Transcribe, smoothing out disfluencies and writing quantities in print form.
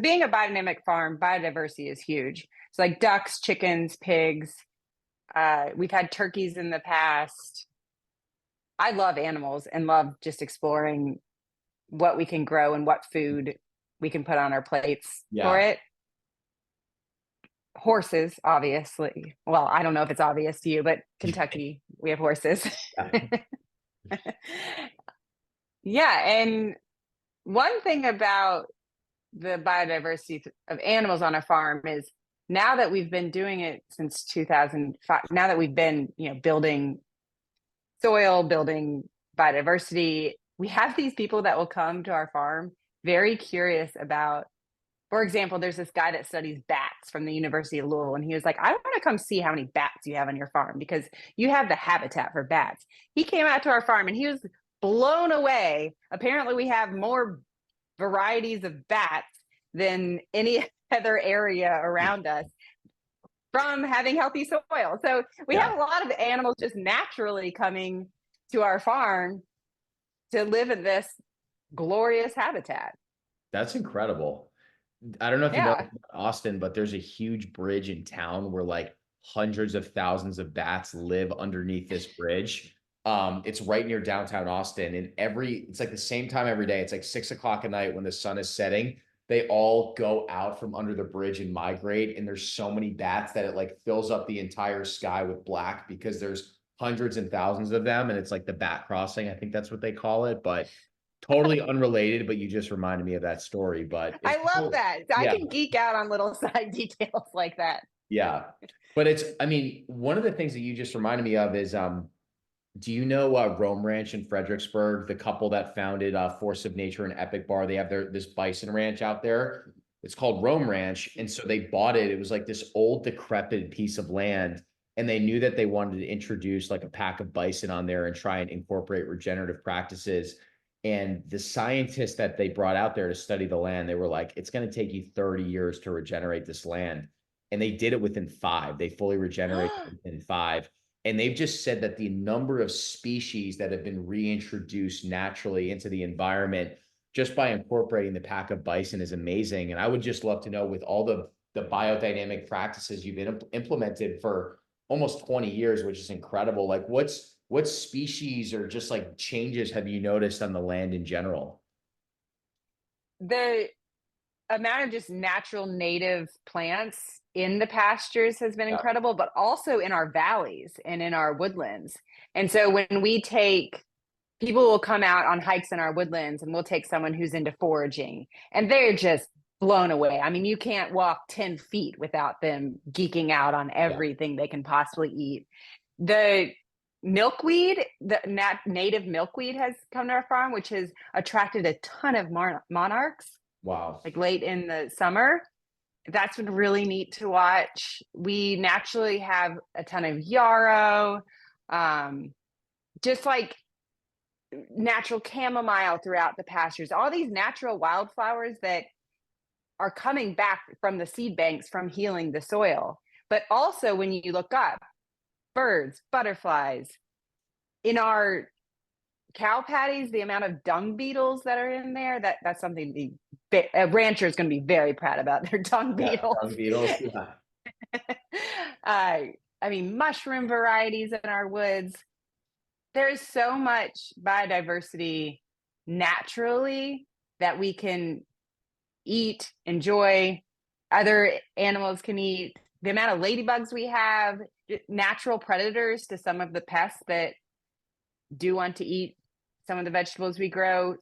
being a biodynamic farm, biodiversity is huge. It's like ducks, chickens, pigs. We've had turkeys in the past. I love animals and love just exploring what we can grow and what food we can put on our plates for Yeah. it. Horses, obviously. Well, I don't know if it's obvious to you, but Kentucky, we have horses. Yeah. Yeah, and one thing about the biodiversity of animals on a farm is now that we've been doing it since 2005, now that we've been, building soil, building biodiversity, we have these people that will come to our farm very curious about, for example, there's this guy that studies bats from the University of Louisville, and he was like, I want to come see how many bats you have on your farm because you have the habitat for bats. He came out to our farm and he was blown away. Apparently, we have more varieties of bats than any other area around us from having healthy soil. So we Yeah. have a lot of animals just naturally coming to our farm to live in this glorious habitat. That's incredible. I don't know if you know Yeah. Austin, but there's a huge bridge in town where like hundreds of thousands of bats live underneath this bridge. It's right near downtown Austin, and it's like the same time every day. It's like 6 o'clock at night when the sun is setting. They all go out from under the bridge and migrate, and there's so many bats that it like fills up the entire sky with black because there's hundreds and thousands of them, and it's like the bat crossing. I think that's what they call it, but totally unrelated. But you just reminded me of that story. But it's I love cool. that. I Yeah. can geek out on little side details like that. Yeah. But I mean, one of the things that you just reminded me of is, do you know Rome Ranch in Fredericksburg, the couple that founded Force of Nature and Epic Bar? They have this bison ranch out there. It's called Rome Ranch. And so they bought it. It was like this old decrepit piece of land. And they knew that they wanted to introduce like a pack of bison on there and try and incorporate regenerative practices. And the scientists that they brought out there to study the land, they were like, it's going to take you 30 years to regenerate this land. And they did it within 5. They fully regenerated within 5. And they've just said that the number of species that have been reintroduced naturally into the environment just by incorporating the pack of bison is amazing. And I would just love to know, with all the biodynamic practices you've implemented for almost 20 years, which is incredible, like what species or just like changes have you noticed on the land in general? The amount of just natural native plants in the pastures has been Yeah. incredible, but also in our valleys and in our woodlands. And so when we take people will come out on hikes in our woodlands and we'll take someone who's into foraging and they're just blown away. I mean, you can't walk 10 feet without them geeking out on Yeah. everything they can possibly eat. The milkweed, the native milkweed has come to our farm, which has attracted a ton of monarchs Wow. like late in the summer. That's been really neat to watch. We naturally have a ton of yarrow, just like natural chamomile throughout the pastures, all these natural wildflowers that are coming back from the seed banks from healing the soil. But also, when you look up, birds, butterflies, in our cow patties, the amount of dung beetles that are in there, that's something a rancher is going to be very proud about their dung Yeah. beetles. Dung beetles. Yeah. I mean, mushroom varieties in our woods. There's so much biodiversity naturally that we can eat, enjoy, other animals can eat. The amount of ladybugs we have, natural predators to some of the pests that do want to eat some of the vegetables we grow.